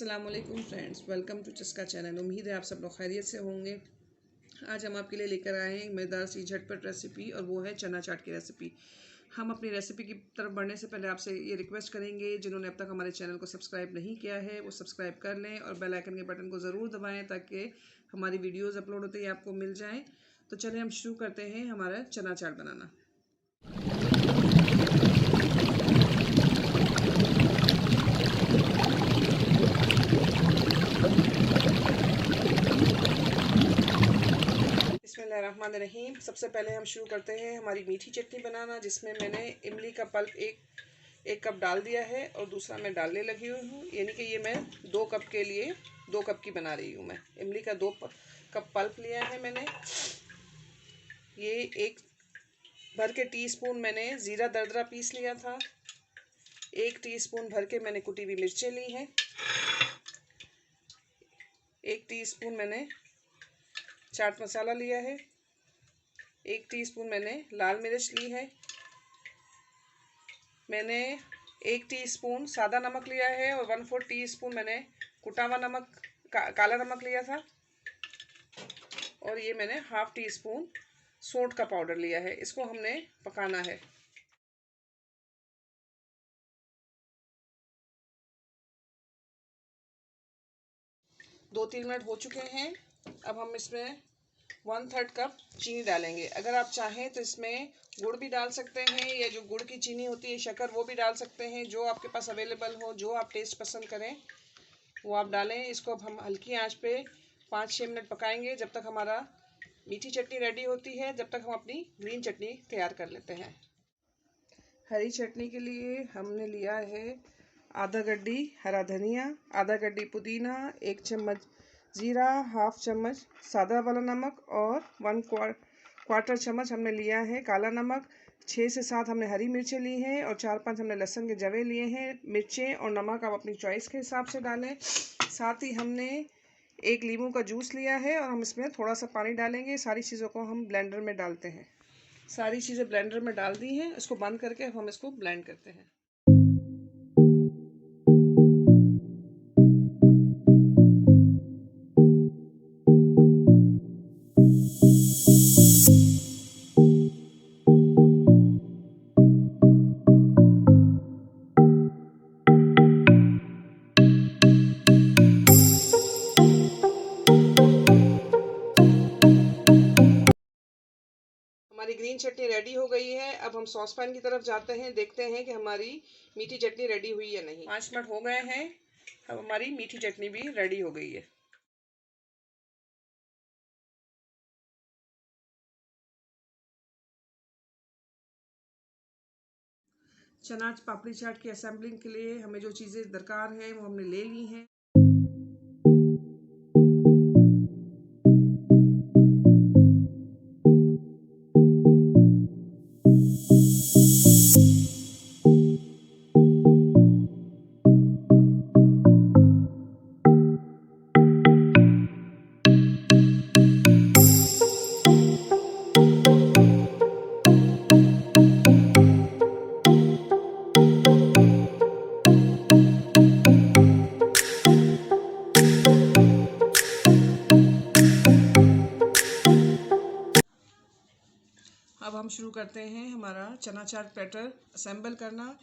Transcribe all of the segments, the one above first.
अस्सलाम वालेकुम friends, welcome to चस्का चैनल। उम्मीद है आप सब लोग खैरियत से होंगे। आज हम आपके लिए लेकर आए हैं एक मज़ेदार सी झटपट रेसिपी और वो है चना चाट की रेसिपी। हम अपनी रेसिपी की तरफ बढ़ने से पहले आपसे ये रिक्वेस्ट करेंगे, जिन्होंने अब तक हमारे चैनल को सब्सक्राइब नहीं किया है वो सब्सक्राइब कर लें और बेल आइकन के बटन को ज़रूर दबाएँ ताकि हमारी वीडियोज़ अपलोड होते ही आपको मिल जाएँ। तो चलिए हम शुरू करते हैं हमारा चना चाट बनाना। बिस्मिल्लाहिर्रहमानिर्रहीम। सबसे पहले हम शुरू करते हैं हमारी मीठी चटनी बनाना, जिसमें मैंने इमली का पल्प एक कप डाल दिया है और दूसरा मैं डालने लगी हुई हूँ। यानी कि ये मैं 2 कप के लिए 2 कप की बना रही हूँ। मैं इमली का 2 कप पल्प लिया है मैंने। ये 1 भर के टीस्पून मैंने ज़ीरा दरदरा पीस लिया था। 1 टीस्पून भर के मैंने कुटी हुई मिर्चें ली हैं। 1 टीस्पून मैंने चाट मसाला लिया है। 1 टीस्पून मैंने लाल मिर्च ली है। मैंने 1 टीस्पून सादा नमक लिया है और 1/4 टीस्पून मैंने कुटा हुआ नमक काला नमक लिया था। और ये मैंने 1/2 टीस्पून सौंठ का पाउडर लिया है। इसको हमने पकाना है। दो 3 मिनट हो चुके हैं। अब हम इसमें 1/3 कप चीनी डालेंगे। अगर आप चाहें तो इसमें गुड़ भी डाल सकते हैं, या जो गुड़ की चीनी होती है शक्कर, वो भी डाल सकते हैं। जो आपके पास अवेलेबल हो, जो आप टेस्ट पसंद करें वो आप डालें। इसको अब हम हल्की आंच पे 5-6 मिनट पकाएंगे, जब तक हमारा मीठी चटनी रेडी होती है। जब तक हम अपनी ग्रीन चटनी तैयार कर लेते हैं। हरी चटनी के लिए हमने लिया है आधा गड्डी हरा धनिया, आधा गड्डी पुदीना, 1 चम्मच ज़ीरा, 1/2 चम्मच सादा वाला नमक और 1/4 चम्मच हमने लिया है काला नमक। 6 से 7 हमने हरी मिर्चें ली हैं और 4-5 हमने लहसुन के जवे लिए हैं। मिर्चें और नमक आप अपनी चॉइस के हिसाब से डालें। साथ ही हमने 1 नींबू का जूस लिया है और हम इसमें थोड़ा सा पानी डालेंगे। सारी चीज़ों को हम ब्लेंडर में डालते हैं। सारी चीज़ें ब्लेंडर में डाल दी हैं। इसको बंद करके हम इसको ब्लेंड करते हैं। हमारी ग्रीन चटनी रेडी हो गई है। अब हम सॉस पैन की तरफ जाते हैं, देखते हैं कि हमारी मीठी चटनी रेडी हुई या नहीं। 5 मिनट हो गए हैं। अब हमारी मीठी चटनी भी रेडी हो गई है। चना पापड़ी चाट की असेंबलिंग के लिए हमें जो चीज़ें दरकार है वो हमने ले ली हैं। अब हम शुरू करते हैं हमारा चना चाट बैटर असेंबल करना।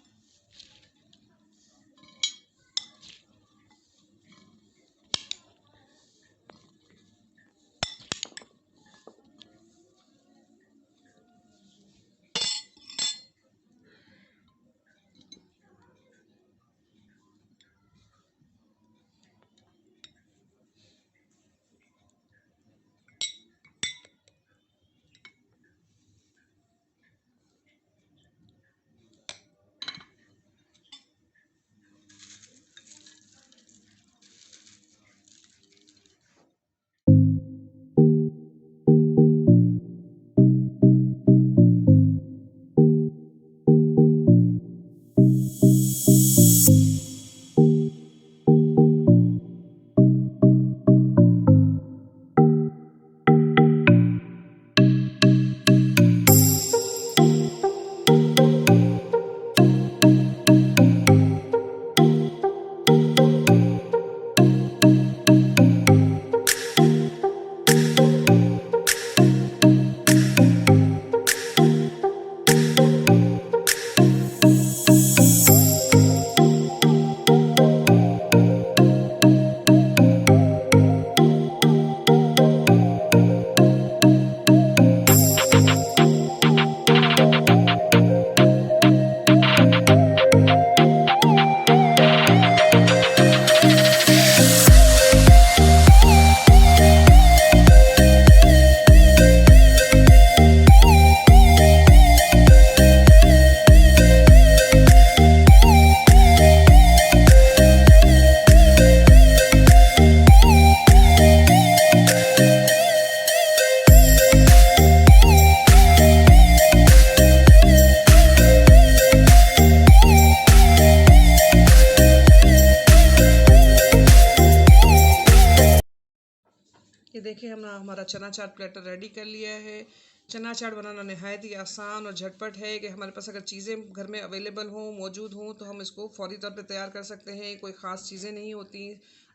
ये देखिए हमारा चना चाट प्लेटर रेडी कर लिया है। चना चाट बनाना नहायत ही आसान और झटपट है कि हमारे पास अगर चीज़ें घर में अवेलेबल हों, मौजूद हों, तो हम इसको फ़ौरी तौर पे तैयार कर सकते हैं। कोई ख़ास चीज़ें नहीं होती।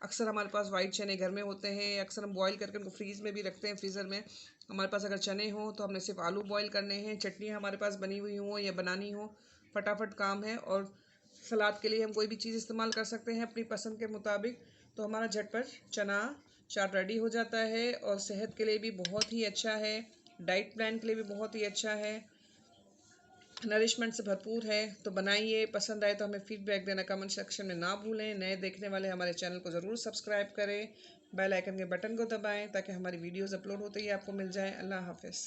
अक्सर हमारे पास वाइट चने घर में होते हैं, अक्सर हम बॉईल करके उनको फ्रीज़ में भी रखते हैं, फ्रीज़र में। हमारे पास अगर चने हों तो हमने सिर्फ आलू बॉईल करने हैं। चटनी हमारे पास बनी हुई हो या बनानी हो, फटाफट काम है। और सलाद के लिए हम कोई भी चीज़ इस्तेमाल कर सकते हैं अपनी पसंद के मुताबिक। तो हमारा झटपट चना चाट रेडी हो जाता है और सेहत के लिए भी बहुत ही अच्छा है, डाइट प्लान के लिए भी बहुत ही अच्छा है, नरिशमेंट से भरपूर है। तो बनाइए, पसंद आए तो हमें फीडबैक देना कमेंट सेक्शन में ना भूलें। नए देखने वाले हमारे चैनल को ज़रूर सब्सक्राइब करें, बेल आइकन के बटन को दबाएं ताकि हमारी वीडियोस अपलोड होते ही आपको मिल जाएं। अल्लाह हाफ़िज़।